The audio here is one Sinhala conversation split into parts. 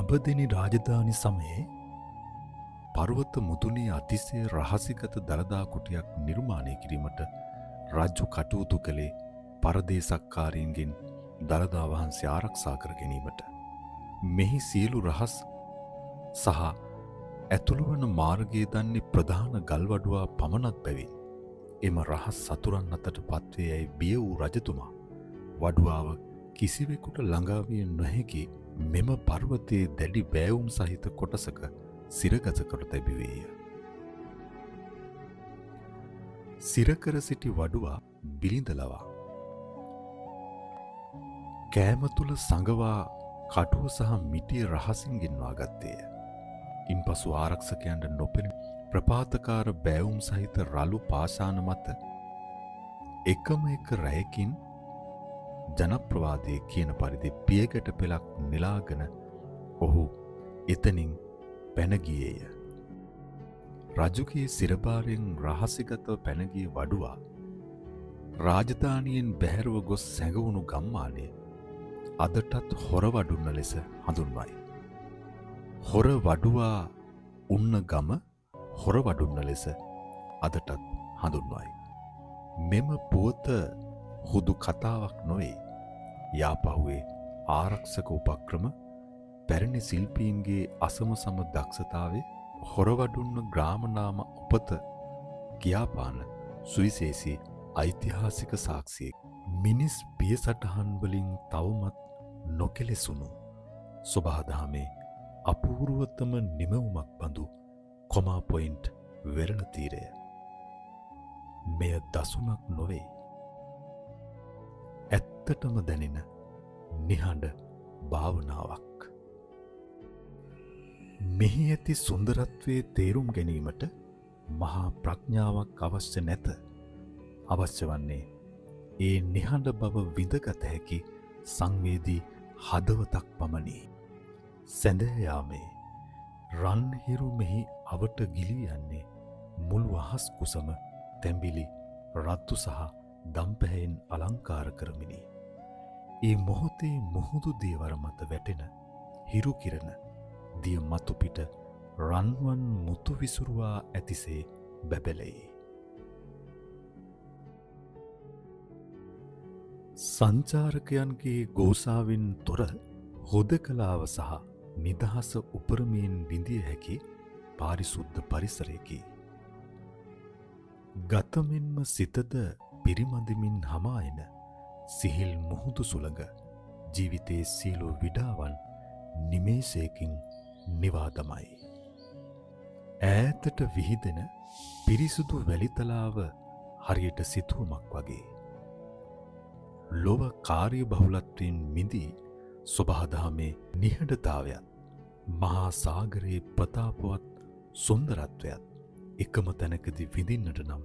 දඹදෙනි රාජධානි සමයේ පර්වත මුදුනේ අතිශය රහසිගත දළදා කුටියක් නිර්මාණය කිරීමට රජු කටයුතු කළේ පරදේශක්කාරීන්ගෙන් දළදා වහන්සේ ආරක්ෂා කර ගැනීමට. මෙහි සියලු රහස් සහ ඇතුළුවන මාර්ගයේ දන්නේ ප්‍රධාන ගල්වඩුවා පමණක් බැවින් එම රහස් සතුරන් අතට පත්වේ යැයි බිය වූ රජතුමා වඩුවාව කිසිවෙකුට ළඟා විය නොහැකි මෙම පර්වතයේ දැඩි බෑවුම් සහිත කොටසක සිරගත කර තැබුවේය. සිරකර සිටි වඩුවා බිලිඳ ලවා කෑම තුල සඟවා කටුව සහ මිටිය රහසින් ගෙන්වා ගත්තේය. ඉන්පසු ආරක්ෂකයන්ට නොපෙනෙන ප්‍රපාතකාර බෑවුම් සහිත රළු පාෂාණ මත එකම එක රැයකින් ජනප්‍රවාදයේ කියන පරිදි පියගැට පෙළක් නෙලාගෙන ඔහු එතනින් පැන ගියේය. රජුගේ සිරබාරයෙන් රහසිගතව පැන ගිය වඩුවා රාජධානියෙන් බැහැරව ගොස් සැඟවුණු ගම්මානය අදටත් හොර වඩුන්න ලෙස හඳුන්වයි. හොර වඩුවා උන්න ගම හොර වඩුන්න ලෙස අදටත් හඳුන්වයි. මෙම පුවත හුදු කතාවක් නොවේ. යාපහුවේ ආරක්ෂක උපක්‍රම පැරණි ශිල්පීන්ගේ අසමසම දක්ෂතාවේ හොරවඩුන්න ග්‍රාමනාම උපත කියාපාන සුවිශේෂී ඓතිහාසික සාක්ෂියෙක්. මිනිස් පියසටහන් වලින් තවමත් නොකෙලෙසුණු සොබාදහමේ අපූර්වතම නිමවුමක් බඳු කොමා පොයින්ට් වෙරළ තීරය. මෙය දසුනක් නොවේ. ඇත්තටම දැනෙන නිහඬ භාවනාවක්. මෙහි ඇති සුන්දරත්වයේ තේරුම් ගැනීමට මහා ප්‍රඥාවක් අවශ්‍ය නැත. අවශ්‍ය වන්නේ ඒ නිහඬ බව විඳගත හැකි සංවේදී හදවතක් පමණි. සැඳෑ යාමේ රන්හිරු මෙහි අවට ගිලී යන්නේ මුළු අහස් කුසම තැඹිලි රත්තු සහ දම්පැහැයෙන් අලංකාර කරමිනි. ඒ මොහොතේ මුහුදු දියවර මත වැටෙන හිරු කිරණ දිය මතු පිට රන්වන් මුතු විසුරුවා ඇතිසේ බැබලෙයි. සංචාරකයන්ගේ ගෝසාවෙන් තොර හුදකලාව සහ නිදහස උපරමයෙන් විඳිය හැකි පාරිශුද්ධ පරිසරයකි. ගතමින්ම සිතද පිරිමදිමින් හමායන සිහිල් මුහුදු සුළඟ ජීවිතයේ සියලු විඩාවන් නිමේෂයකින් නිවාදමයි. ඈතට විහිදෙන පිරිසුදු වැලිතලාව හරියට සිතුවමක් වගේ. ලොව කාර්ය බහුලත්වයෙන් මිදී සොබාදහමේ නිහඬතාවයත් මහා සාගරයේ ප්‍රතාපවත් සුන්දරත්වයත් එකම තැනකදී විඳින්නට නම්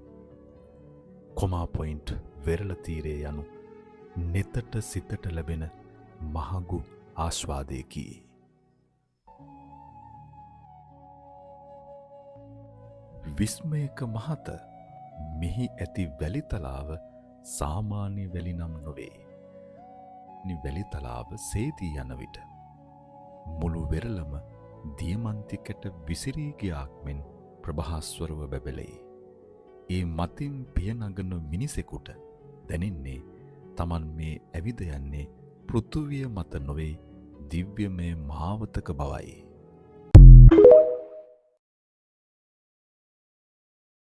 කොමා පොයින්ට් වෙරළ තීරය යනු නෙතට සිතට ලැබෙන මහඟු ආස්වාදයකි. විස්මයක මහත මෙහි ඇති වැලිතලාව සාමාන්‍ය වැලි නම් නොවේ. වැලිතලාව සේදී යන විට මුළු වෙරළම දියමන්තිකට විසිරී ගියාක් මෙන් ප්‍රභාස්වරව බැබලෙයි. ඒ මතින් පියනගන මිනිසෙකුට දැනෙන්නේ තමන් මේ ඇවිද යන්නේ පෘථුවිය මත නොවේ දිව්‍යමය මාවතක බවයි.